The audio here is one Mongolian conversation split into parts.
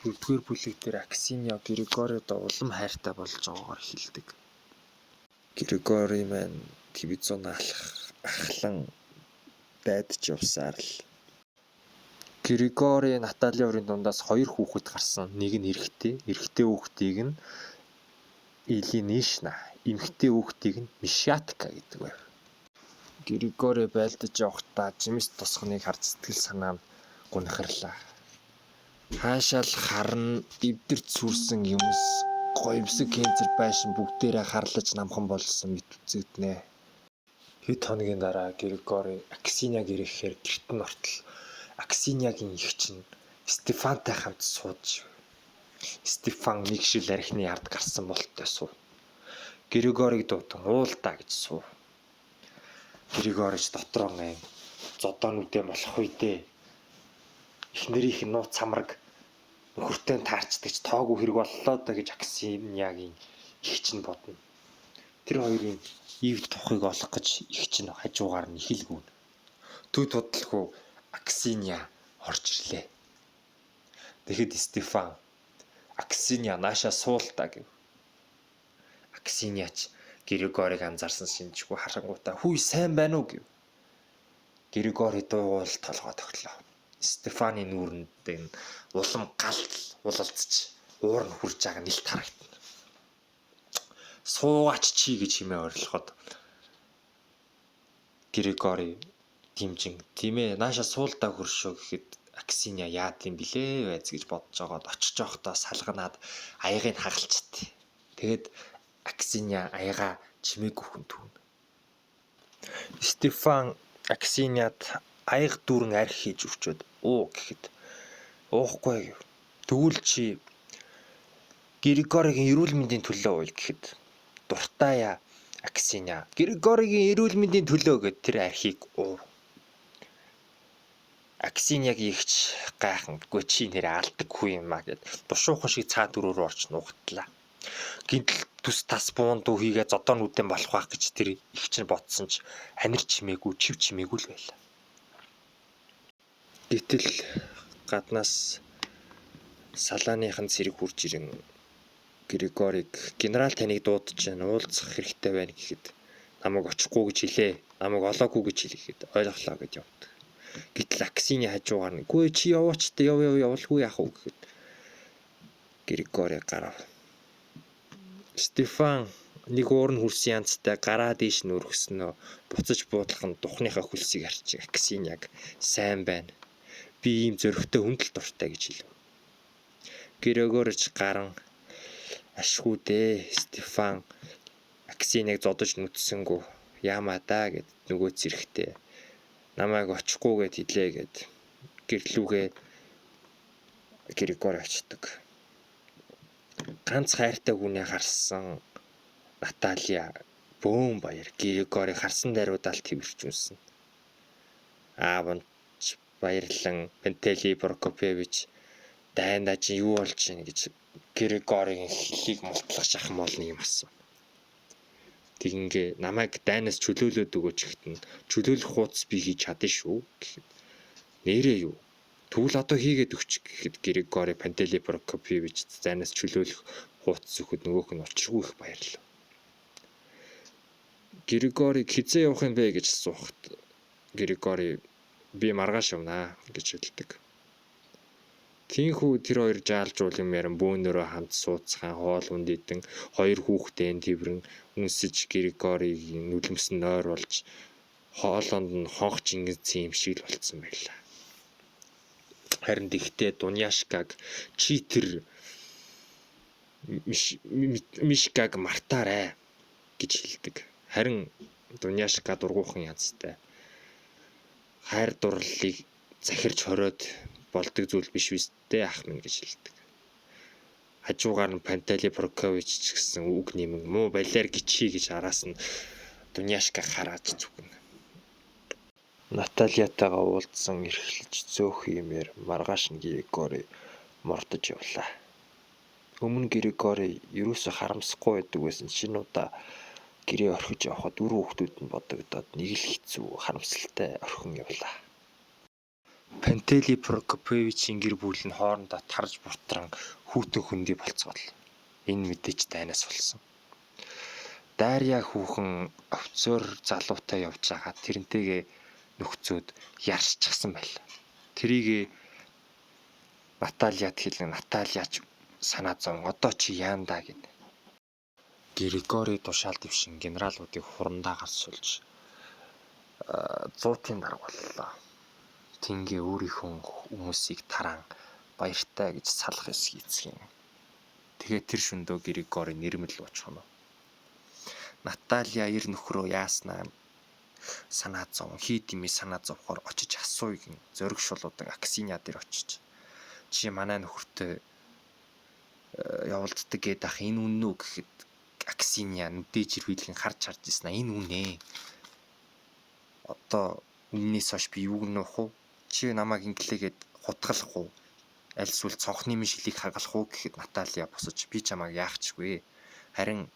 4-р бүлэг дээр Аксинья Григорид улам хайртай болж байгаагаар хэлдэг. Григори маань телевизэн ахлан дайдж явсаар л Григори Натали хоёрын дундаас 2 хүүхэд гарсан. Нэг нь эрэгтэй хүүхдийг нь Илинишна, эмэгтэй хүүхдийг нь Мишатка гэдэг байв. Григори байлдаж явахдаа жимс тосгоныг харж сэтгэл санаа нь гунхарлаа. Хаашаал харна эвдэрч сүрсэн юмс гоёвсог кенцер байшин бүгдээрээ харлаж намхан болсон мэт үзэгднэ. Хэд хоногийн дараа Григори Аксиньяг ирэхээр гэрт нь ортол Аксиньягийн эгч нь Стефантай хамт сууж. Стефан нэг шил архины ард гарсан болтой суув. Григориг дуудан уулдаа гэж суув. Григорич дотроо айн зодоонуудээ болох үедээ эхнэрийнх нь нууц самраг нөхөртэй таарчдагч тоогүй хэрэг боллоо да гэж Аксиньягийн эгч нь бодно. Тэр хоёрын ивд тухыг олох гэж эгч нь хажуугаар нь ихэлгүүн. Төд бодлохгүй Аксинья орж ирлээ. Тэгэхэд Стефан Аксинья наашаа суултаа гэв. Аксиньяч Григориг анзаарсан шинжгүй харангуйтаа "Хүй сайн байна уу?" гэв. Григори дуугуул толгой тогтлоо. Стефаны нүүрэнд нь улам гал улалцж уур нь хурж байгаа нэлт харагдана. "Суугач чи" гэж хэмээн орилоход Григори димжин "Тийм ээ, нааша суулдаа хөршөө" гэхэд Аксинья яад юм блэ байц гэж бодож байгаад очиж явахдаа салганаад аягийг хагалчихдээ. Тэгэд Аксинья аяга чимээг өхөн түүн. Стефан Аксиньяд аяг дүүрэн арх хийж өвчөөд "Уу" гэхэд "Уухгүй" гэв. "Тэгвэл чи Григоригийн эрүүл мэндийн төлөө уй" гэхэд дуртаяа Аксинья "Григоригийн эрүүл мэндийн төлөө" гэд тэр архийг уув. Аксиньягийн эгч гайхан "Гүй чи нэрээ алдаг хүү юм а" гэд душуухан шиг цаа дөрөөр орж нуугтлаа. Гинтл түс тас буун дүү хийгээ зодоонуудын болох байх гэж тэр эгч нь бодсон ч анир чимээгүй чив чимээгүй л байлаа. Гэтэл гаднаас салааныхан цэрэг хурж ирэн Григориг "Генерал таныг дуудаж байна, уулзах хэрэгтэй байна" гэхэд "Намайг очихгүй гэж хэлээ. Намайг олоогүй гэж хэлэхэд ойлголоо" гэж явдаг. Гэтэл Аксинья хажуугаар нь "Гүй чи яваач та явуулгүй яах вэ" гэхэд Григори гарав. Стефан нэг уурн хүрсэн янзтай гараа дээш нь өргөснөө буцаж буудлах нь духныхаа хөлсийг харчих. Аксиньяг "Сайн байна. Би ийм зөрөгтэй хүндэл дуртай" гэж хэлв. Григорич гаран "Ашгүй дээ. Стефан Аксиньяг зодож нүдсэнгүү. Яамаа да" гэд нөгөө зэрэгтэй "Намайг очихгүй гэд хэлээ" гэд гэрлүүгээ Григори очдог. Ганц хайртай хүнээ харсан Наталья бөөн баяр Григори харсан даруйдаал твэрчүүлсэн. Аав нь баярлан Пантелей Прокопьевич "Дайндаа чи юу болж байна" гэж Григоригийн хэлийг мултлах шахам болно юм асуув. Тэгингээ "Намайг дайнаас чөлөөлөөд өгөөч" гэхтэн "Чөлөөлөх хуудас би хийж чадна шүү" гэхэд "Нэрээ юу? Тэгвэл одоо хийгээд өгч" гэхэд Григори Пантелей Прокопьевич дайнаас чөлөөлөх хуудас өгөхөд нөгөөх нь учиргүй их баярлав. Григориг хизээ явах юм бэ гэж асуухад Григори "Би маргааш явнаа" гэж хэлдэг. Тийхүү тэр хоёр жаалжуул юм яран бөөнөрөө хамт суудсан хоол үндийдэн 2 хүүхдээ тэрэн үнсэж Григоригийн нүлэмс нь нойр болж хоолоонд нь хонх жингэнсэн юм шиг л болцсон байлаа. Харин тэгтээ Дуняшкаг "Чи тэр Мишкаг мартаарай" гэж хэлдэг. Харин Дуняшка дургуухан янзтай. Хайр дурлалыг захирч хориод болдог зүйл биш үстэй ах минь гэж хэлдэг. Хажуугаар нь Пантелей Прокопьевич ч гэсэн үг нэмэн "Муу балиар гिचхий" гэж араас нь Дуняшка харааж зүгнэ. Натальятайгаа уулзсан эрхлэж зөөх юмэр маргааш нь Григори мордож явлаа. Өмнө Григори ерөөсө харамсахгүй байдаг байсан шинэ удаа гэрээ орхиж явхад үр хүүхдүүд нь бодогдоод нэг л хэцүү харамсалтай орхин явлаа. Пантелей Прокопьевичийн гэр бүл нь хоорондоо тарж буртран хүүтэн хөндий болцгоол. Энэ мэдээж дайнаас болсон. Дарья хүүхэн офицер залуутай явж байгаа тэрнтэйгээ нөхцөөд яршчихсан байлаа. Тэрийг Натальяд хэлэн Натальяч санаа зовн одоо чи яандаа гэв. Григори тушаал дэвшин генералуудыг хурандаагаар сулж 100-ийн дарга боллоо. Тингээ өөрийнхөө хүмүүсийг тараан баяртай гэж салах эсэх эцгийн. Тэгээд тэр шөндөө Григори нэрмэл уучхно. Наталья ир нөхрөө яаснаа санаа зов хийдимий санаа зовхоор очиж асууя гин зөрг шулуудан Аксиня дээр очиж чи манай нөхөртөө явуулддаг гээд ах энэ үнэн үү гэхэд Аксиня нүдээ жирвэлэн харж ирсэн энэ үнэ. Одоо үннээс хойш би юу гэнөх вэ? Чи намайг инглигээд хутгалах уу? Аль эсвэл цонхны минь шилийг хагалах уу гэхэд Наталья босож би чамайг яахчгүй. Харин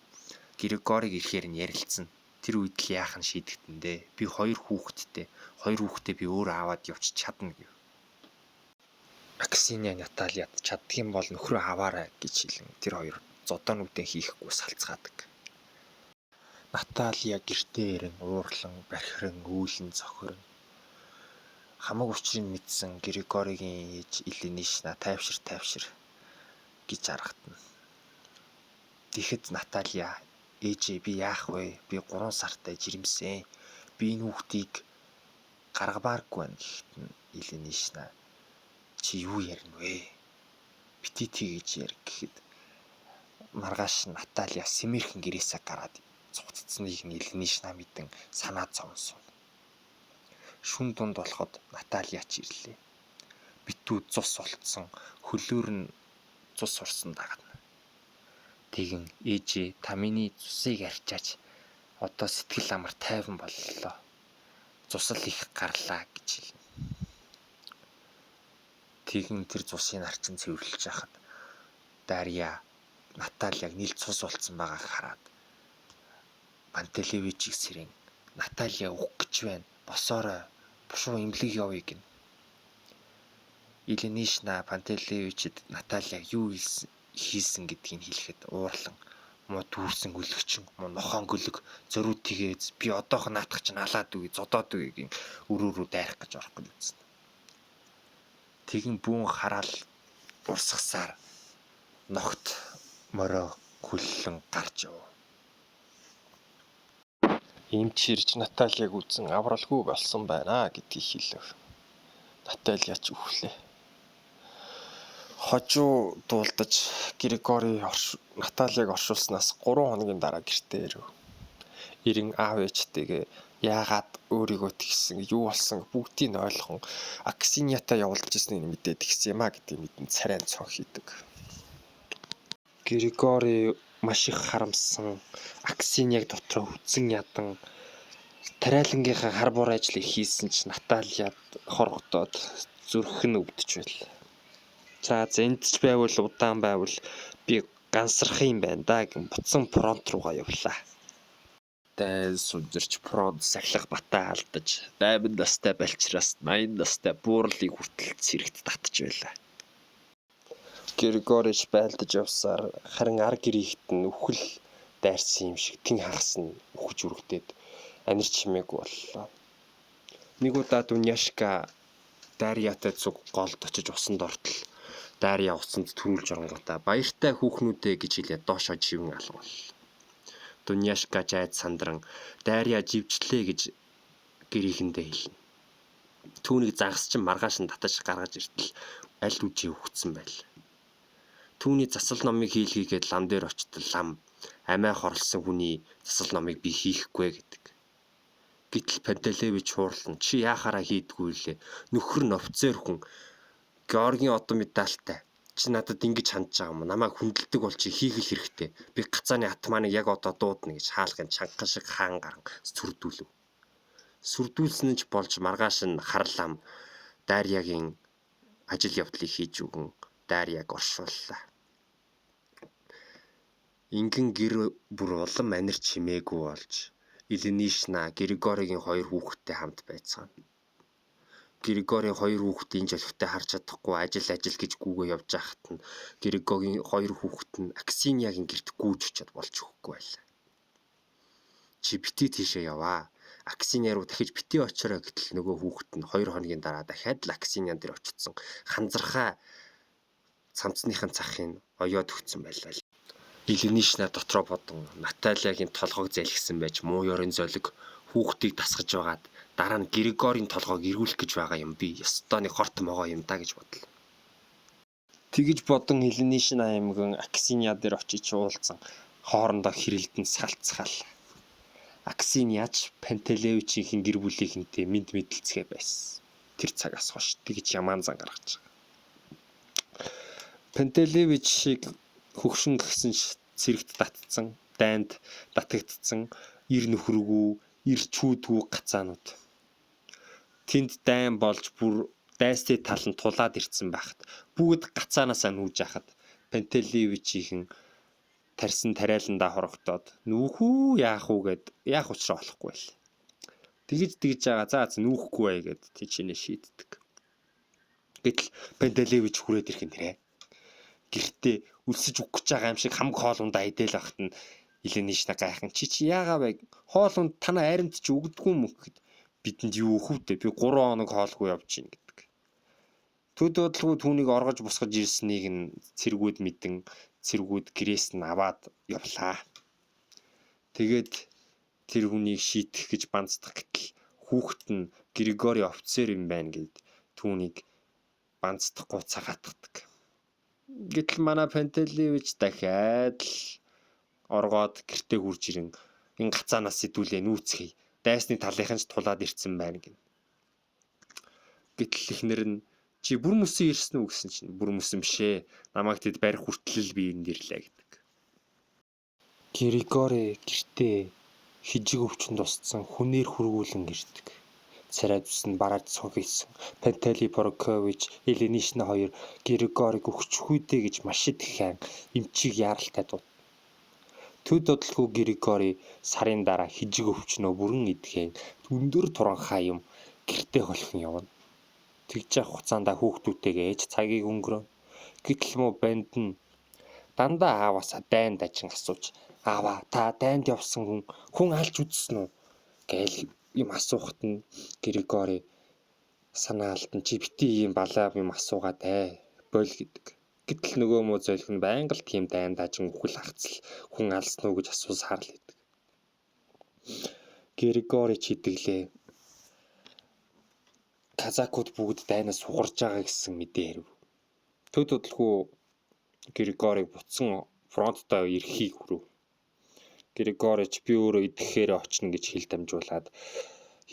Григориг ирэхээр нь ярилцсан. Тэр үед л яах нь шийдэгдэндээ. Би хоёр хүүхэдтэй би өөрөө аваад явчих чадна гэв. Аксиня Натальяд чаддгийм бол нөхрөө аваарай гэж хэлэн тэр хоёр зодоонуудын хийхгүй салцгаадаг. Наталья гэртээ ирэн уурлан бархиран үүлэн зохирон хамаг учрыг мэдсэн Григоригийн ээж Еленишна тайвшир гэж аргатна. Тэгэхэд Наталья ээжээ би яах вэ? Би 3 сартай жирэмсэн. Би энэ хүүхдийг гаргабааргүй байна гэхэд Еленишна чи юу ярина вэ? Бити тэгэж яар гэхэд маргааш Наталья сэмэрхэн гэрээсээ гараад цугцсныг нь Еленишна мэдэн санаа зовсон. Шүн дунд болоход Наталья ч ирлээ. Битүү цус болцсон, хөлөөр нь цус сурсан дагна. Тэгин ээжээ та миний цусыг арчаач. Одоо сэтгэл амар тайван боллоо. Цусал их гарлаа гэж хэлнэ. Тэгин тэр цусыг арчин цэвэрлэж хахад Дарья Натальяг нийл цус болцсон байгааг хараад Пантелеевичийг сэрэн Наталья ух гэж байна. Босоорой. Бушуу имлэг явъя гин. Еленишна Пантелеевичд Натальяг юу хийсэн гэдгийг хэлэхэд уурлан муу дүүрсэн гөлөгчин муу нохон гөлөг зөрүү тгээс би одоохон наатах чинь алаад үгүй зодоод үгүй гин өрөөрөө дайрах гэж орох гэж үзсэн. Тэгин бүүн хараал урсгасаар ногт морой хүллэн гарч яв. Эмч ирж Натальяг үзэн авралгүй болсон байна гэдгийг хэлв. Наталья ч үхлээ. Хожуу дуулдаж Григори Натальяг оршуулснаас 3 хоногийн дараа гэртээ ирэв. Ирэн аав ээжтэйгээ яагаад өөрийгөө тэгсэн, юу болсон бүгдийг нь ойлгон Аксиньятай явуулж ирснийг мэдээд тэгсэн юм а гэдгийг мэдэн царайн цон хийдэг. Григори маш их харамсан Аксиньяг дотроо хүзэн ядан тариалангийнхаа хар бор ажлыг хийсэн ч Натальяд хоргодоод зүрх нь өвдөж байлаа. За зэнтж байвал удаан байвал би гансрах юм байна да гэн буцсан фронт руугаа явлаа. Дайс сунжирч фронт сахилах батаа алдаж 8 настай балчраас 80 настай буурлыг хүртэл цэрэгт татж байлаа. Григорич байлдаж явсаар харин ар гэрийгт нь үхэл дайрсан юм шиг тэн хагас нь үхэж үргэлдээд анирч хэмээгүй боллоо. Нэг удаа Дуняшка Дарьятай цуг голд очиж усанд ортол Дарья усанд төрүүлж оронгуудаа баяртай хүүхнүүдээ гэж хэлээд доошоо живэн алгавал. Дуняшка жайд сандран Дарья живжлээ гэж гэрийнхэндээ хэлнэ. Түүнийг загас чин маргааш нь татаж гаргаж иртэл аль үжи өгцөн байл. Түүний засал номыг хийлгээгээд лам дээр очтол лам амиа хорлсон хүний засал номыг би хийхгүй гэдэг. Гэтэл Пантелеевич хуурлан чи яахаараа хийдгүй лээ. Нөхөр нь офицер хүн Георгийн одоо медальтай. Чи надад ингэж хандж байгаа юм. Намайг хүндэлдэг бол чи хийх л хэрэгтэй. Би гацааны атманыг яг одоо дуудна гэж хаалгын чанган шиг хаан гарan сүрдүүлв. Сүрдүүлсэн нь ч болж маргааш нь харлам Дарьягийн ажил явдлыг хийж өгөн Дарьяг оршууллаа. Ингэн гэр бүр улам анирч химээгүй болж Еленишна Григоригийн 2 хүүхэдтэй хамт байцгаана. Григорийн хоёр хүүхдийн жолигтой харж чадахгүй ажил гэж гүүгээ явж байхад нь Григогийн хоёр хүүхэд нь Аксиньягийн гэрт гүйж очиод болж өгөхгүй байлаа. Чи битгий тийшээ яваа. Аксинья руу дахиж битгий очороо гэтэл нөгөө хүүхэд нь 2 хоногийн дараа дахиад л Аксиньян дээр очицсон. Ханзархаа цамцныхын цахыг оёод өгсөн байлаа. Еленишна дотроо бодон Натальягийн толгойг зэлгсэн байж муу ёрын золиг хүүхдийг тасгаж байгаад дараа нь Григорийн толгойг эргүүлэх гэж байгаа юм би ёстой нэг хорт могоо юм да гэж бодлоо. Тэгж бодон Еленишна аймгийн Аксинья дээр очиж уулзсан хоорондоо хэрэлдэн салцгаал. Аксиньяч Пантелеевичийн гэр бүлийнхэнтэй мэд мэдэлцгээ байсан. Тэр цагаас хойш тэгж ямаан зан гаргаж байгаа. Пантелеевичийг хөгшин гисэн цэрэгт татцсан, дайнд татагдцсан, ир нөхрөгөө, ир чүүдгүү гацаанууд. Тэнд дайн болж бүр дайсны тал нь тулаад ирсэн байхад бүгд гацаанаасаа нүүж яхад Пантелеевичийн тарьсан тариаландаа хорогдоод нүүхүү яах учраа болохгүй л. Тэгж байгаа за нүүхгүй бай гэд тийчнээ шийддэг. Гэтэл Пантелеевич хүрээд ирэх нь тэрэ. Гэртээ өлсөж үгэх гэж байгаа юм шиг хамаг хоолундаа идэл байхад нь Еленишна гайхан чи яагаа бай хоолунд танаа аримд чи өгдөггүй мөх гэд бидэнд юу өхөвдөө би 3 хоног хоолгүй явж гин гэдэг. Төд бодлого түүнийг оргож босгож ирснийг нь цэргүүд мэдэн цэргүүд гэрээс нь аваад явлаа. Тэгээд тэр хүнийг шийтгэх гэж банцдах гэтэл хүүхэд нь Григори офицер юм байна гэд түүнийг банцдахгүй цагаатгадаг. Гэтэл манай Пантелеевич дахиад л оргоод гэртээ хурж ирэн энэ гацаанаас сэтүүлээ нүүцгий. Дайсны талынхан ч тулаад ирсэн байна гин. Гэтэл ихнэр нь чи бүр мөсөн ирсэн үү гэсэн чинь бүр мөсөн бишээ. Намайг тэд барих хүртэл би энд ирлээ гэдэг. Григори гэртээ хижиг өвчнөд устсан хүнээр хөргүүлэн ирдэг. Царай зүс нь бараад цогийсон. Пантелей Прокофьевич Еленишна хоёр Григориг өгчихүйдээ гэж маш идэхэн эмчийг яаралтай дууд. Төд бодлого Григори сарын дараа хижиг өвчнөө бүрэн идэхэн өндөр туранхай юм гэртээ холхон явна. Тэгж явах хугацаанд хүүхдүүдтэйгээ ээж цагийг өнгөрөө. Гэтэл муу банд нь дандаа ааваасаа дайн дажин асууж аава та дайнд явсан хүн алж үзсэн үү гээл юм асуухад нь Григори санаалт нь чи бити ийм балаа юм асуугаад бол гэдэг. Гэтэл нөгөө муу золих нь байнга л тийм дайн дажин үхэл хагцал хүн алсан уу гэж асуусаар л идэг. Григори чидэглээ. Казакууд бүгд дайнаас сугарж байгаа гэсэн мэдээ хэрв. Төд бодлого Григориг буцсан фронттой ирэхийг хүрв. Григорич би өөрөө идэхээр очно гэж хэл дамжуулаад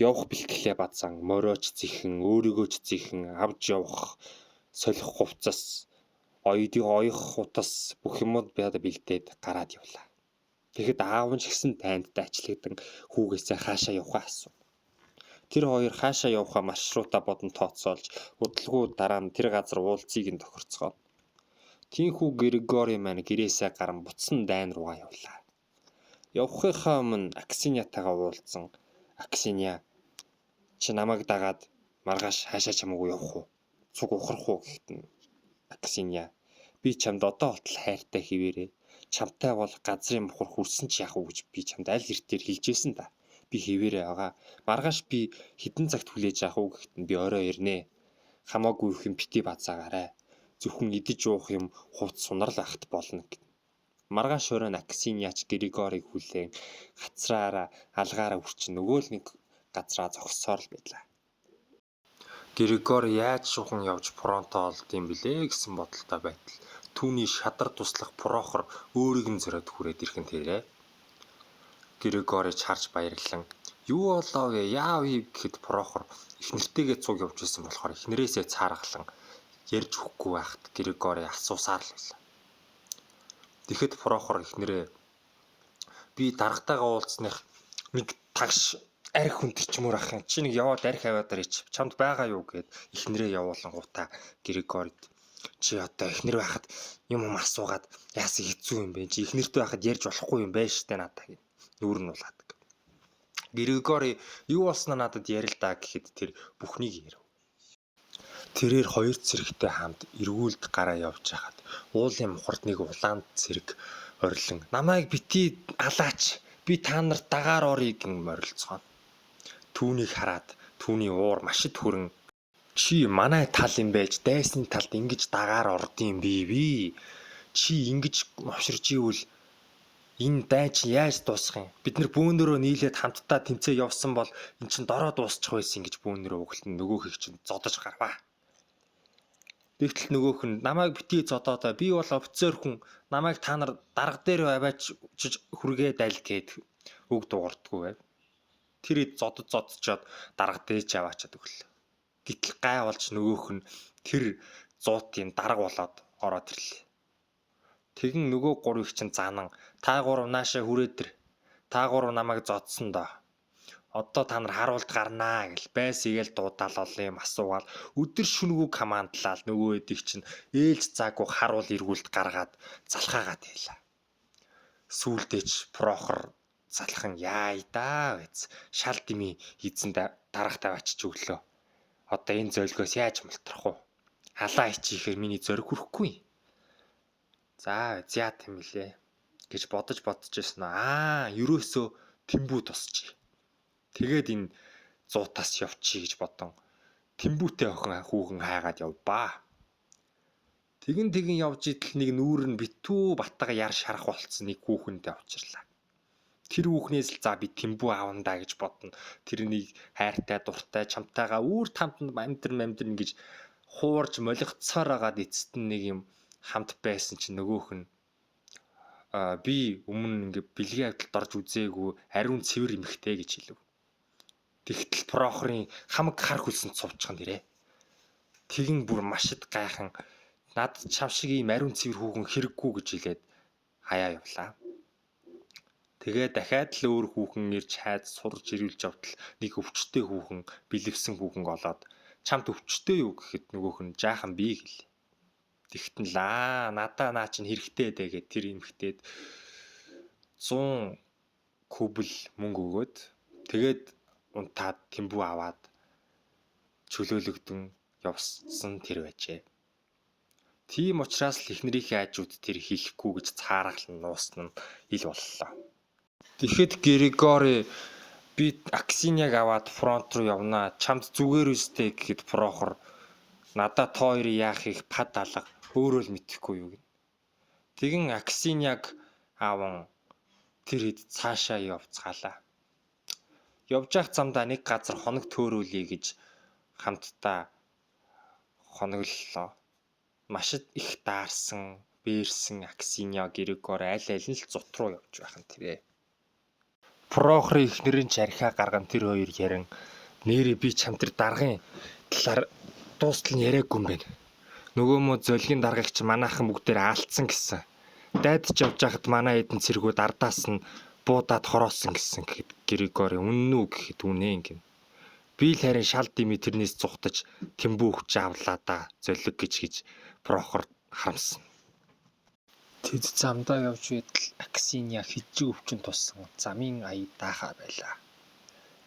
явах бэлтгэлээ бадсан мориоч зихэн өөрийгөөч зихэн авж явах солих хувцас оёдыг оёх утас бүх юмуд бэлдээд гараад явлаа. Тэгэхэд аав нь ч гэсэн дайнд дайчлагдсан хүүгээсээ хаашаа явахаа асуув. Тэр хоёр хаашаа явахаа маршрутаа бодон тооцоолж удалгүй дараа нь тэр газар уулзыг нь тохирцгоо. Тинхүү Григори маань гэрээсээ гарan буцсан дайн руугаа явлаа. Явахынхаа өмнө Аксиньятайгаа уулзсан. Аксинья чи намайг дагаад маргааш хаашаа чамаагүй явах уу? Цуг ухрах уу гэхэд нь Аксинья би чамд одоо болтол хайртай хэвээрээ. Чамтай бол газрын бухар хүрсэн ч яах вэ гэж би чамд аль эртээр хэлжсэн да. Би хэвээрээ байгаа. Маргааш би хідэн цагт хүлээж авах уу гэхэд нь би орой ирнэ. Хамаагүй их юм бити бацаагаарай. Зөвхөн идэж уух юм хувц сунарл ахт болно гэв. Маргааш оройн Аксиньяч Григориг хүлээн гацраараа алгаараа үрчин нөгөө л нэг газраа зогссоор л байлаа. Григори яаж шухан явж фронтоо олд юм блэ гэсэн бодолтой байтал түүний шадар туслах Прохор өөрийг нь зориод хүрээд ирхэн тэрэ. Григорич харж баярлан юу болоо вэ яав гэхэд Прохор их нэртэйгээ цуг явж исэн болохоор их нэрээсээ цааргалан ярьж өгөхгүй байхад Григори асуусаар л байлаа. Тэгэхэд Прохор их нэрээ би даргатайгаа уулзсных нэг тагш арх хүндэрчмөр ахын чи нэг яваад арх аваад ирээч чамд байгаа юу гэд их нэрээ явуулангуудаа Григорид чи одоо их нэр байхад юм асуугаад яасан хэцүү юм бэ чи их нэртэй байхад ярьж болохгүй юм байна штэ надаа гэд нүүр нь улаадаг. Григори юу болсноо надад ярил даа гэхэд тэр бүхнийг ярив. Тэрээр хоёр цэрэгтэй хамт эргүүлд гараа явж хахад уулын мухард нэг улаан цэрэг орилон намайг битгий алаач би та нарт дагаар оръё гин морилцгоо. Түүнийг хараад түүний уур машид хүрэн чи манай тал юм байж дайсны талд ингэж дагаар ордын би чи ингэж мовширч ивэл энэ дайч яаж дуусах юм? Бид нар бөөнөрөө нийлээд хамтдаа тэнцээ явсан бол эн чин дороо дуусчих байсан гэж бөөнөрөө угталтан нөгөөх их чин зодож гарваа. Тэгтэл нөгөөх нь намайг битгий зодоодоо би бол офицер хүн намайг та нар дарга дээр аваачиж хүргээ дал гээд үг дуурдггүй байв. Тэр ид зодчоод дарга дээж аваачаад өглөө. Гэтэл гай болж нөгөөх нь тэр зуутын дарга болоод ороод ирлээ. Тэгэн нөгөө гурав их чинь заанан та гурав наашаа хүрээд ир. Та гурав намайг зодсон доо. Одоо та нар харуулт гарнаа гэл байс игээл дуудаал олон юм асуугаал өдөр шүнгүй командлал нөгөө эдийг чинь ээлж заагүй харуул эргүүлд гаргаад залхаагаад хэлээ. Сүүлдээч Прохор залхан яай даа гэц шал дими эзэн дарагт аваачиж өглөө. Одоо энэ зөөлгөөс яаж мултрах вэ? Халаа ичихээр миний зориг хүрэхгүй. За яа тийм лээ гэж бодож ирсэн. Ерөөсөө Тэмбүү тусчи. Тэгээд энэ зуутаас явчих гэж бодон Тэмбүүтэй охин хүүхэн хайгаад явбаа. Тэгэн явж идэл нэг нүүр нь битүү батга яр шарах болцсон нэг хүүхэндээ авчирлаа. Тэр хүүхнээс л за би Тэмбүү аавандаа гэж бодно. Тэрнийг хайртай дуртай чамтайгаа үүр тамтанд амдэр гэж хуурж молигцоор агаад эцэст нь нэг юм хамт байсан чинь нөгөөх нь би өмнө ингээ бэлгийн авдалд орж үзээгүй ариун цэвэр эмхтэй гэж хэлв. Тэгтэл Прохорын хамаг хар хөлсөнд сувчхан нэрээ. Тэгэн бүр машид гайхан над чам шиг ийм ариун цэвэр хүүхэн хэрэггүй гэж хэлээд хаяа явлаа. Тэгээ дахиад л өөр хүүхэн ирж хайд сурж ирүүлж явтал нэг өвчтөе хүүхэн бэлэвсэн хүүхэн олоод чамд өвчтөе юу гэхэд нөгөөх нь жаахан би гэл. Тэгтэн надаа наа чинь хэрэгтэй дээ гэд тэр эмхтээд 100 кубл мөнгө өгөөд тэгээд унтаад Тэмбүү аваад чөлөөлөгдөн явсан тэр байжээ. Тийм учраас л эхнэрийнхээ хажууд тэр хийхгүй гэж цааргал нь нуусна нь ил боллоо. Тэгэхэд Григори би Аксиньяг аваад фронт руу явнаа. Чамд зүгээр үстэй гэхэд Прохор надад та хоёрын яахыг пад алга өөрөө л мэдэхгүй юу гин. Тэгэн Аксиньяг аавн тэр хэд цаашаа явцгаалаа. Явж явах замдаа нэг газар хоног төөрүүлье гэж хамтдаа хоноглолоо. Машид их даарсан, бээрсэн Аксинья Григори аль нь л зут руу явж байхын тэрэ. Прохорын эхнэрийн архиа гарган тэр хоёр ярин нэрээ би чам тэр даргын талаар дуустал нь яриаггүй юм байна. Нөгөө мө зөлгийн даргагч манайхан бүгдээр аалцсан гэсэн. Дайдч явж байхад манай эдэн цэргүүд ардаас нь буудаад хороосон гэсэн гэхэд Григори үнэн үү гэхэд үнэ гин. Би л харин шал дими тэрнээс цухтаж Тэмбүү өгч авлаа да зөлөг гэж Прохор харамсан. Тэд замдаа явж байтал Аксинья хижиг өвчин туссан замын ая даахаа байлаа.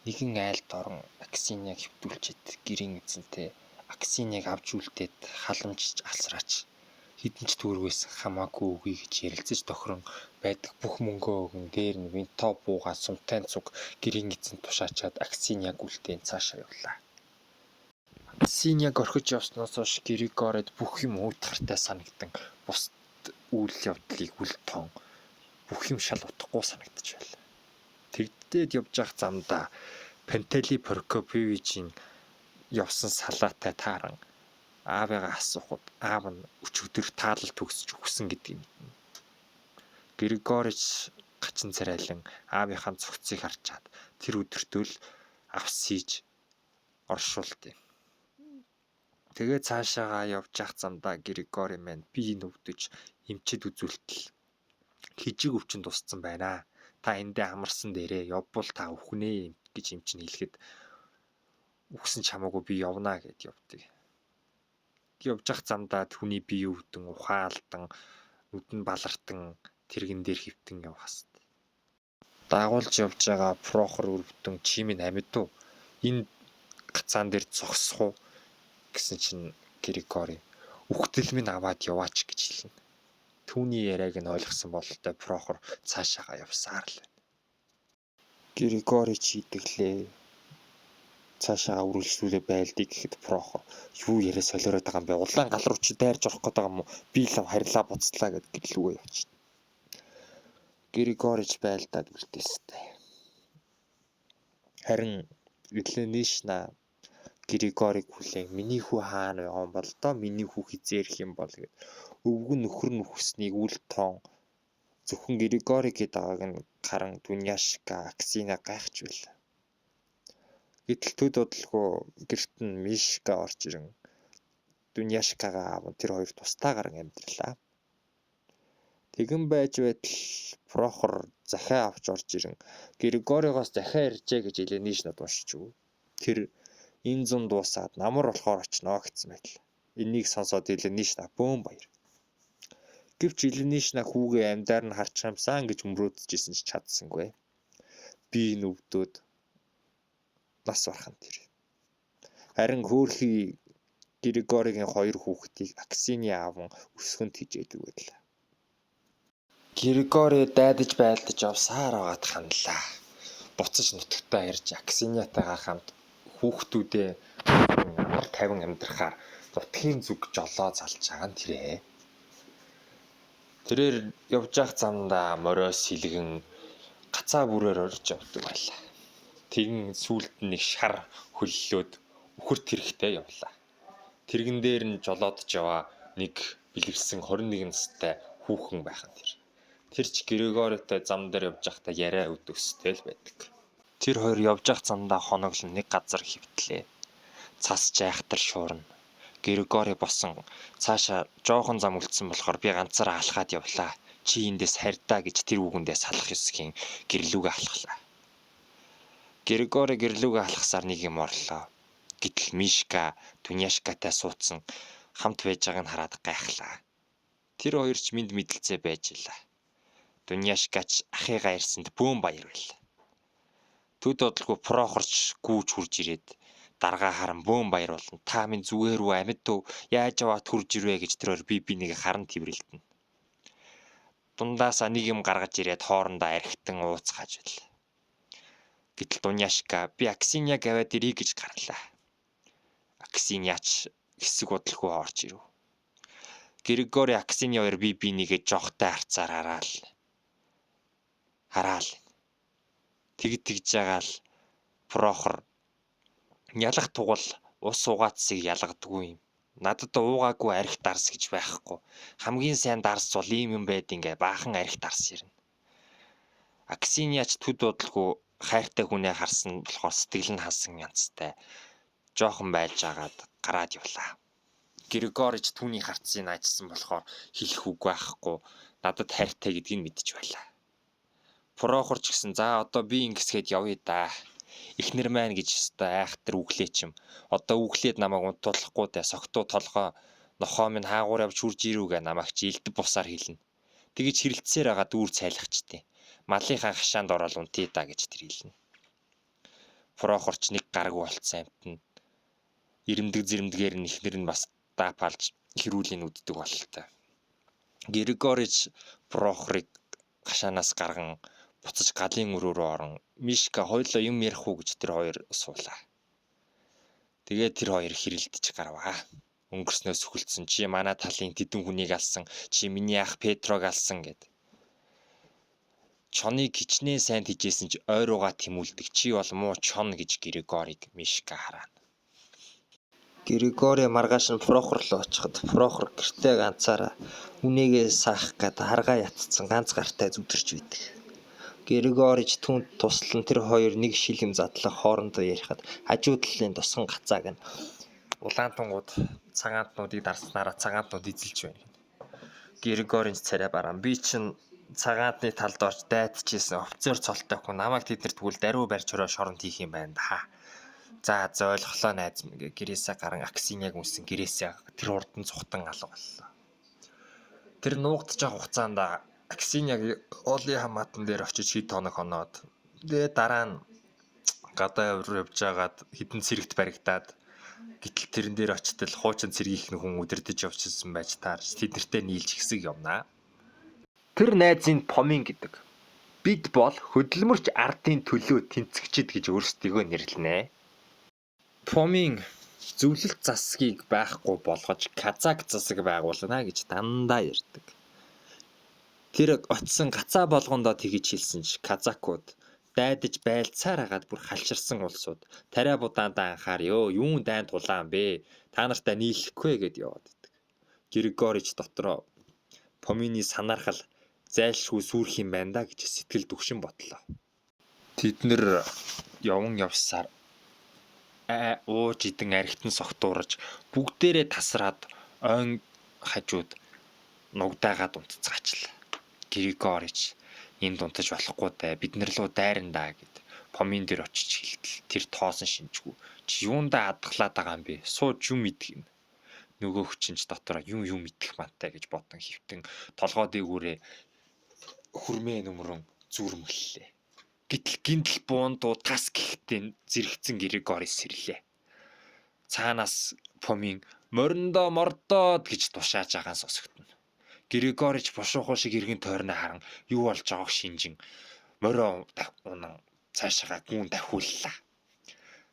Нэгэн айлд орон Аксиньяг хөвтүүлчихэд гэрийн эзэнтэй Аксиньяг авч үлдээд халамжиж алсраач хэдэн ч төгрөгөөс хамаагүй өгье гэж ярилцаж тохирон байдаг бүх мөнгөө өгөн дээр нь винто буугаа сумтайн цуг гэрийн эзэн тушаачаад Аксиньяг үлдээн цаашаа явлаа. Аксиньяг орхиж явсноос хойш Григорид бүх юм уутгартай санагдан бус үйл явдлыг үл тоон бүх юм шал утгагүй санагдаж байлаа. Тэгдээд явж явах замдаа Пантелей Прокопьевичийн явсан салаатай тааран аавыгаа асуухад аав нь өчигдөр таалал төгсөж өгсөн гэдгийг мэднэ. Григорич гачин царайлан аавынхаа цогцыг харчаад тэр өдөртөө л авсийж оршуулдیں۔ Тэгээ цаашаагаа явж явах замдаа Григори маань бие нүвдэж эмчэд үзүүлтэл хижиг өвчин тусцсан байна. Та эндээ амарсан дээрээ явбал та өхнэ гэж эмч нь хэлэхэд үхсэн ч хамаагүй би явнаа гэд явдаг. Явж явах замдаа түүний бие өвдөн ухаалдан нүдэн балартан тэрэгэн дээр хөвтөн явах хэвээр. Дагуулж явж байгаа Прохор өрөвдөн чимийн амьд уу? Энэ гацаан дээр зогсох уу? гэсэн чинь Григори үхтэл минь аваад яваач гэж хэлнэ. Түүний яриаг нь ойлгосон бололтой Прохор цаашаага явсаар л байна. Григори чийдэглээ. Цаашаага үргэлжлүүлээ байлдыг гэхэд Прохор юу яриа солиороод байгаа юм бэ? Улаан гал руу чи дайрж орох гээд байгаа юм уу? Би л харьлаа буцлаа гэд гэлүүгээ явчихна. Григорич байлдаад үлдээстэй. Харин Илэнишна Григориг хүлээн миний хүү хаана байгаа юм бол доо миний хүү хизээрх юм бол гэд өвгөн нөхөр нөхөснийг үл тоон зөвхөн Григориг гээд байгааг нь харан Дуняшка Аксина гайхаж байлаа. Гэтэл төд бодлого гэрт нь Мишка орж ирэн Дуняшкагаа аван тэр хоёр тустаагаар амьдралаа. Тэгэн байж байтал Прохор захиа авч орж ирэн Григоригоос захиа иржээ гэж Илэнишнад уншиж өг. Тэр энэ зам дуусаад намар болохоор очноо гэсэн байл. Энийг сонсоод Илэнишна бөөн баяр. Гэвч Илэнишна хүүгээ амьдаар нь харч хамсаан гэж мөрөөдчихсэн ч чадсангүй. Би нүвдөөд нас бархан тэр. Харин хөөрхий Григоригийн хоёр хүүхдийг Аксины аавн өсгөнд хижээдэг байлаа. Григори дайдаж байлдаж явсаар байгаад ханлаа. Буцаж нутагтаа ирж Аксинятайгаа хамт хүүхдүүдээ амар тайван амьдрахаар нутгийн зүг жолоо залж байгаа нь тэрээ. Тэрээр явж явах замдаа мориос сэлгэн гацаа бүрээр орж явдаг байлаа. Тэгэн сүулт нэг шар хөллөөд үхэрт хэрэгтэй явлаа. Тэргэн дээр нь жолоодж яваа нэг бэлгэсэн 21 настай хүүхэн байхан тэр. Тэр ч Григоритой зам дээр явж байхдаа яриа өдөөстэй л байдаг. Тэр хоёр явж явах замдаа хоноглон нэг газар хөвтлээ. Цас жайхтар шуурна. Григори босон цаашаа жоохон зам үлдсэн болохоор би ганцаараа алхаад явлаа. Чи эндээс харьдаа гэж тэр үгэндээ салах ёсгийн гэрлүүгээ алхлаа. Григори гэрлүүгээ алхасаар нэг юм орлоо. Гэтэл Мишка Дуняшкатай суудсан хамт байж байгааг нь хараад гайхлаа. Тэр хоёр ч минд мэдлцээ байж илаа. Дуняшкач ахыгаа ирсэнд бөөн баяр байлаа. Төд бодлого Прохорч гүүж хурж ирээд даргаа харан бөөн баяр болно. Та минь зүгээр үү амьд дөө яаж аваад хурж ирвэ гэж тэр хоёр би нэгэ харан тэврэлтэн. Дундаасаа нэг юм гаргаж ирээд хоорондоо архитан ууцгааж байлаа. Гэтэл Дуняшка би Аксиняг аваад ирье гэж гарлаа. Аксиняч хэсэг бодлого орж ирэв. Григори Аксины хоёр би нэгэ жоохтой харцаар хараал. Тэгж жагаал Прохор ялах тугал ус угаацсыг ялгадаггүй юм. Надад уугаагүй арх дарс гэж байхгүй. Хамгийн сайн дарс бол ийм юм байд ингээ баахан арх дарс ирнэ. Аксиняч төд бодлого хайртай хүнээ харсан болохоор сэтгэл нь хасан янзтай. Жохон байлж агаад гараад явлаа. Григорич түүний харцыг ажсан болохоор хэлэх үг байхгүй. Надад хайртай гэдгийг мэдэж байлаа. Прохор ч гэсэн за одоо би ингэсгээд явъя да. Эхнэр маань гэж өстой айхтар үглээчим. Одоо үглээд намайг унтуулахгүй даа. Согтуу толгой нохоо минь хаагуур явж хурж ирүүгээ намайг чи илдэв бусаар хэлнэ. Тэгэж хэрэлцсээр байгаа дүүр цайлахчтэй. Малынхаа хашаанд ороод унтъя да гэж тэр хэлнэ. Прохорч нэг гараг болцсон амтнд ирэмдэг зэрэмдгээр нь эхнэр нь бас даапалж хэрүүлийн үддэг бололтой. Григорич Прохорыг хашаанаас гарган буцаж галын өрөө рүү орон Мишка хойлоо юм ярих уу гэж тэр хоёр суулаа. Тэгээд тэр хоёр хэрэлдэж гарваа. Өнгөрснөөс хүлцэн чи манай талын тэдэн хүнийг алсан, чи миний ах Петрог алсан гэд. Чоныг хичнээн сайн тижээсэн ч ойруугаа тэмүүлдэг чи бол муу чон гэж Григориг Мишка хараа. Григори маргааш нь Прохор руу очиход Прохор гэртээ ганцаараа үнээгээ саах гээд харгаа ятцсан ганц гартай зүдэрч байдаг. Григорич түүнд туслан тэр хоёр нэг шилэм задлах хоорондоо ярихад хажуу талын тусган гацааг нь улаантангууд цагаантнуудыг дарснараа цагаантнууд эзэлж байна. Григорич царай баран би чинь цагаантны талд орж дайдчихсэн офицер цолтой хүн намайг тэднэрт тэгвэл даруй барьж ороо шоронд хийх юм байна да. За ойлголоо найз минь гэрээсээ гарan Аксиняг үнсэн гэрээсээ тэр урдан цухтан алга боллоо. Тэр нуугдж байгаа хугацаанд Аксиняг Оли хамаатан дээр очиж хэд хоног хоноод тэгээ дараа нь гадаа явж байгаад хідэн цэрэгт баригдаад Гэтэл тэрэн дээр очтол хуучин цэргийнхэн хүн удирдах явчихсан байж таарч тэднэртэй нийлж ихсэг юмнаа. Тэр найзын Помин гэдэг. Бид бол хөдөлмөрч ардын төлөө тэнцэгчд гэж өөрсдийгөө нэрлэнэ. Помин зөвлөлт засгийг байхгүй болгож казак засаг байгуулна гэж дандаа ярьдаг. Тэр очисон гацаа болгондоо тэгж хэлсэн ч казакууд дайдаж байлцаар хагаад бүр халширсан улсууд тариа будаандаа анхаар юун дайнд тулаан бэ? Та нартай нийлэхгүй гэд яваад байдаг. Григорич дотроо Помины санаархал зайлшгүй сүрх юм байна да гэж сэтгэл дүгшин бодлоо. Тэд нэр явсаар ууж идэн архитан согтуурж бүгдээрээ тасраад ойн хажууд нугдаагаад унтцгаачлаа. Григорич энд унтаж болохгүй даа бид нар руу дайрандаа гэд Помин дээр очиж хэлтэл тэр тоосон шинжгүй чи юундаа адглаад байгаа юм бэ сууж юм идэх юм нөгөөх чинь дотор юм идэх мантай гэж бодон хөвтөн толгой дээгүүрээ хүрмээ нүмрэн зүрмэллээ. Гэтэл гинтл буундуу тас гэхтэн зэрэгцэн Григорис сэрлээ. Цаанаас Помин мориндоо мордоод гэж тушааж байгаа сонсогдно. Григорич бушуухан шиг иргэн тойрноо харан юу болж байгааг шинжин морио унан цаашаа гүн дахиуллаа.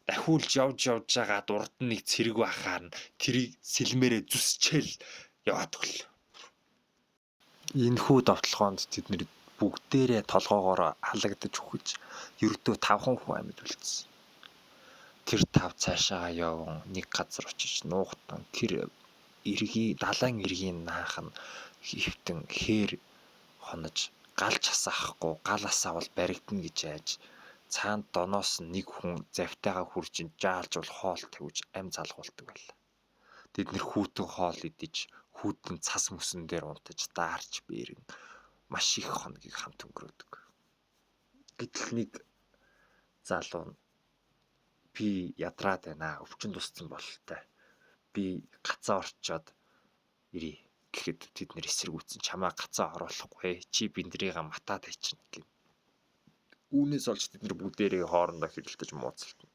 Дахиулж явж байгаа урд нь нэг цэрэг бахаар нь тэрийг сэлмээрээ зүсчээл яваад өглөө. Энэхүү довтлохоонд тэд нэр бүгдээрээ толгоогоор халагдаж үхэж ердөө 5 хүн амьд үлдсэн. Тэр 5 цаашаа явсан нэг газар очиж нуугтан тэр далайн иргийн наах нь хөвтөн хээр хонож галж хасаахгүй гал асаавал баригдана гэж айж цаанд доноос нэг хүн завтайгаа хурж жаалж бол хоол тавьж ам залгуулдаг байлаа. Тэд нэр хүүтэн хоол идэж хүүтэн цас мөсөн дээр унтаж даарч бэрэн маш их хоногийг хамт өнгөрөөдөг. Гэтэл нэг залуу би ядраад байна. Өвчин тусцсан бололтой. Би гацаа орчоод ирээ гэхэд тэд нэр эсэргүүцэн чамаа гацаа оруулахгүй. Чи биндрийг матаад хайчихна гэх. Үүнээс олж тэд нэр бүгдээрээ хоорондоо хэрэлдэж мууцалтна.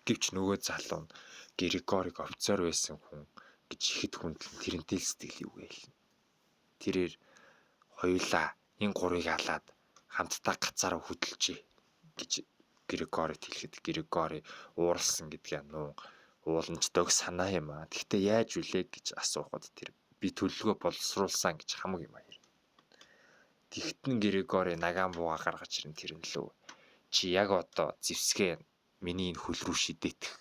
Гэвч нөгөө залуу нь Григориг офицер байсан хүн гэж ихэд хүндлэн тэрнтэй л сэтгэл юугээл. Тэрээр хоёулаа энэ гурыг алаад хамтдаа гацаараа хөдөлжээ гэж Григорид хэлэхэд Григори ууралсан гэдгээ нуу ууланч дог санаа юм аа. Гэхдээ яаж үлээ гэж асуухад тэр би төлөвлөгөө боловсруулсан гэж хамаг юм аа. Тэгтэн Григори нагаан бууга гаргаж ирэн тэрнлөө. Чи яг одоо зевсгээ миний энэ хөл рүү шидэтэх.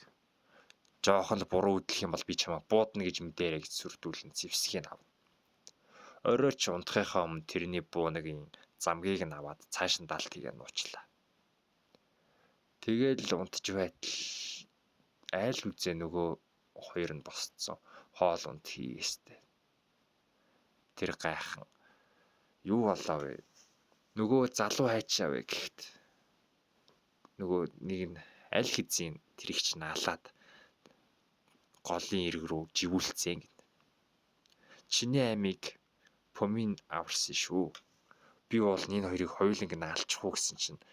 Жоохон л буруу үдлэх юм бол би чамаа буудна гэж мэдээрэй гэж сүрдүүлэн зевсгийг ав. Оройч унтахынхаа өмнө тэрний бууныгийн замгийг нь аваад цааш нь далтыг нуучлаа. Тэгээл унтж байтал айл үзээ нөгөө хоёр нь босцсон. Хоол унд хийгээстэй. Тэр гайхан юу болоо вэ? Нөгөө залуу хайчаа вэ гэхэд нөгөө нэг нь аль хэзээ тэрийг ч наалаад голын ирэг рүү живүүлцэн гэд. Чиний амийг Помин аварсан шүү. Би бол энэ хоёрыг хоёуланг нь алчих уу гэсэн чинь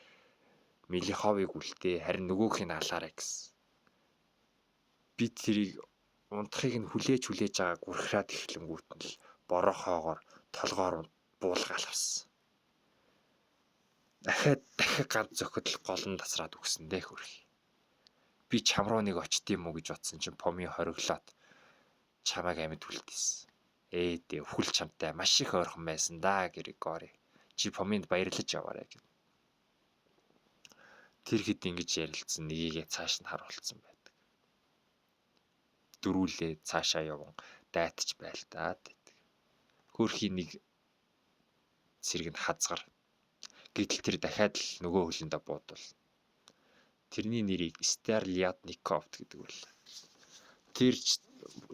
Милиховыг үлдээ харин нөгөөхийг нь алаарай гэсэн. Би тэрийг унтахыг нь хүлээж байгааг гурхраад эхлэнгүүт нь л борохоогоор толгоор буулгаал авсан. Дахиад ганц зөхөд гол нь тасраад өгсөндөө хөрхий. Би чам руу нэг очтiim үү гэж бодсон чинь Помин хориглоод чамайг амьд үлдээсэн. Дээ өвхөл чамтай маш их ойрхон байсан да Григори. Чи Поминд баярлаж яваарай гэв. Тэр хэд ингэж ярилцсан нёгийгээ цааш нь харуулсан байдаг. Дөрүүлээ цаашаа явсан дайтаж байлдаад байдаг. Хөрхийн нэг цэрэг нь хазгар. Гэтэл тэр дахиад л нөгөө хөлөндөө буудвал. Тэрний нэрийг Старлиадников гэдэг байлаа. Тэр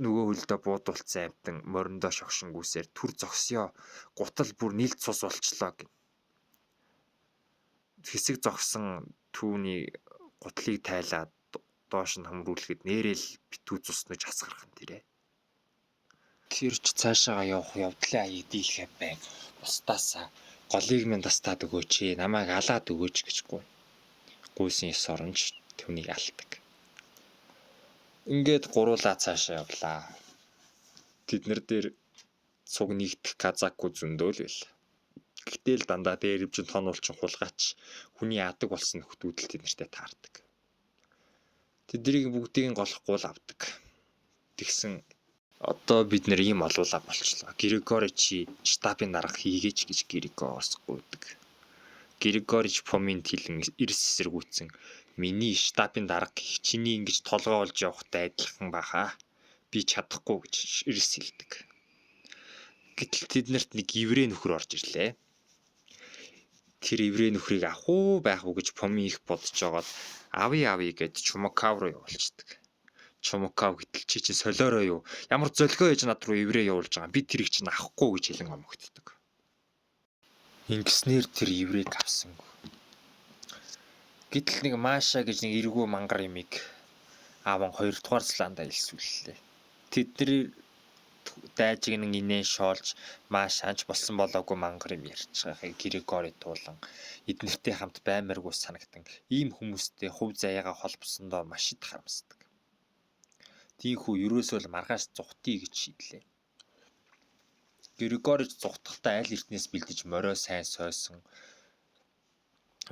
нөгөө хөлдөө буудуулсан амтан мориндоо шогшингүүсээр түр зогсёо гутал бүр нийлд цус болчлоо гин. Хэсэг зогсон түүний гутлыг тайлаад доош нь хөмрүүлэхэд нэрэл битүү цуснаж хасгархан тэрэ. Тэр ч цаашаа явах явдлаа дийлхэ бай. Устаасаа голыг минь тастаад өгөөч. Намайг алаад өгөөч гэж гуйсан ёс оронч түүнийг алдаг. Ингээд гуруулаа цаашаа явлаа. Тэднэр дээр цуг нэгдэх казаку зөндөөл байл. Гэтэл дандаа дээрвжин тонуулчин хулгайч хүний адаг болсон нөхдүүдэл тэднэртэй таардаг. Тэднийг бүгдийг голохгүй л авдаг. Тэгсэн одоо бид нэр ийм олуулаа болчлоо. Григоричи штабын дарга хийгээч гэж Григорос гуйдаг. Григорич Помин тэлэн эрс эсэргүүцэн миний штабын дарга гэх чиний ингэж толгой олж явахтай адилхан баха. Би чадахгүй гэж эрс хэлдэг. Гэтэл тэднэрт нэг еврей нөхөр орж ирлээ. Тэр еврей нөхрийг авах уу байх уу гэж Помин их бодож жагаад авъя гэж Чумакав руу явуулчихдаг. Чумакав гэтэл чи чинь солиороо юу? Ямар зөлгөө ээж над руу еврей явуулж байгаа. Би тэрийг чинь авахгүй гэж хэлэн омогддог. Ингэснээр тэр еврейг авсангүй. Гэтэл нэг Маша гэж нэг эргүү мангар юмыг ааван 2 дугаар сланда илсүүллээ. Тэдний дайжиг нэг инээ шоолж Машаанч болсон болоогүй мангар юм ярьж байгааг Григори туулан эднэртэй хамт баймаргүй санагдан ийм хүмүүстэй хувь заяагаа холбосондоо маш их харамсдаг. Тийхүү ерөөсөө л маргааш зүхтий гэж шийдлээ. Григорич зүхтахтаа аль эртнээс бэлдэж морио сайн сойсон.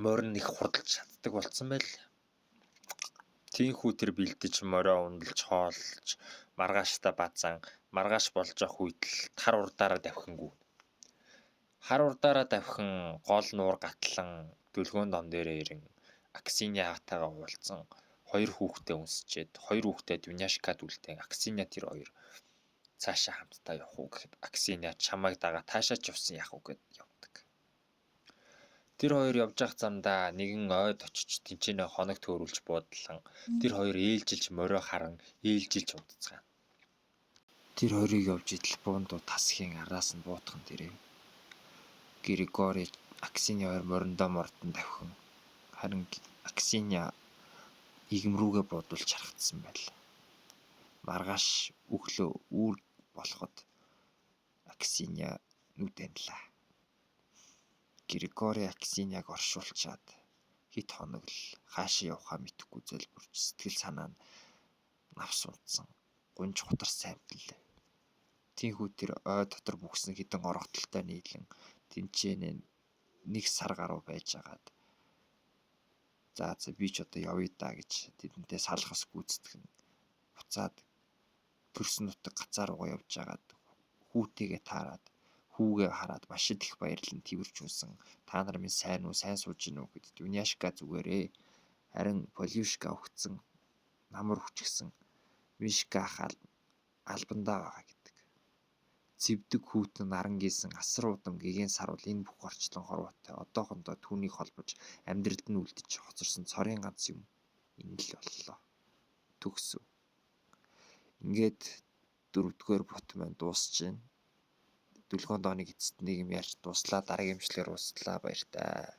Морин их хурдалж чаддаг болсон байл. Тийхүү тэр бэлдэж морио ундалж хоолж маргааштай базан маргааш болж явах үед л хар урдаараа давхингүй. Хар урдаараа давхин гол нуур гатлан дөлгөөн дон дээрээ ирэн Аксиня хатаага уулзсан 2 хүүхдээ үнсчээд 2 хүүхдээ Дуняшкад үлдээн Аксиня тэр 2 цаашаа хамтдаа явах уу гэхэд Аксиня чамайг дагаа таашаач явсан яах уу гэд явдаг. Тэр 2 явж явах замдаа нэгэн ойд очиж тэнцэнэ хоног төөрүүлж буудлан тэр 2 ээлжилж морио харан ээлжилж удацгаана. Тэр 2-ыг явж идэл буундуу тасхийн араас нь буутхан дээрээ. Григори Аксиня 2 мориндоо мордон давхин харин Аксиня игэмрүүгээ бодуулж харагдсан байл. Маргааш өглөө үүр болоход Аксиня нүдэнлээ. Григори Аксиняг оршуулчаад хит хоног л хаашаа явахаа мэдэхгүй зөлбөрч сэтгэл санаа нь навс унтсан гунж хутарсан амтлаа. Тийхүү тэр ой дотор бүхсэн хідэн орогдолтой нийлэн тэнцэнэ 1 сар гаруй байжгаад за би ч одоо явъя да гэж тэдэнтэй салхас гүйцэтгэн буцаад төрсөн нутаг гацаа руугаа явж агаад хүүтэйгээ таарад хүүгээ хараад маш их баярлан тэрвэрч унсан. Та нар минь сайн уу, сайн сууж гин үү гэд Дуняшка зүгээрээ харин Полюшка өгцөн намар хүчгсэн Мишка албандаа байгаа гэдэг. Цэвдэг хүүтэн наран гисэн асар удам гэгээн сарвал энэ бүх орчлон хорвоотой одоохондоо түүнийг холбож амьдралд нь үлдэж хоцорсон цорын ганц юм энэ л боллоо. Төгсөв. Ингээд 4-р бут маань дуусч байна. Дөлгөөн дооны эцэст нэг юм ярьж дуслаа, дараагийн имжлэгээр ууслаа баяр таа.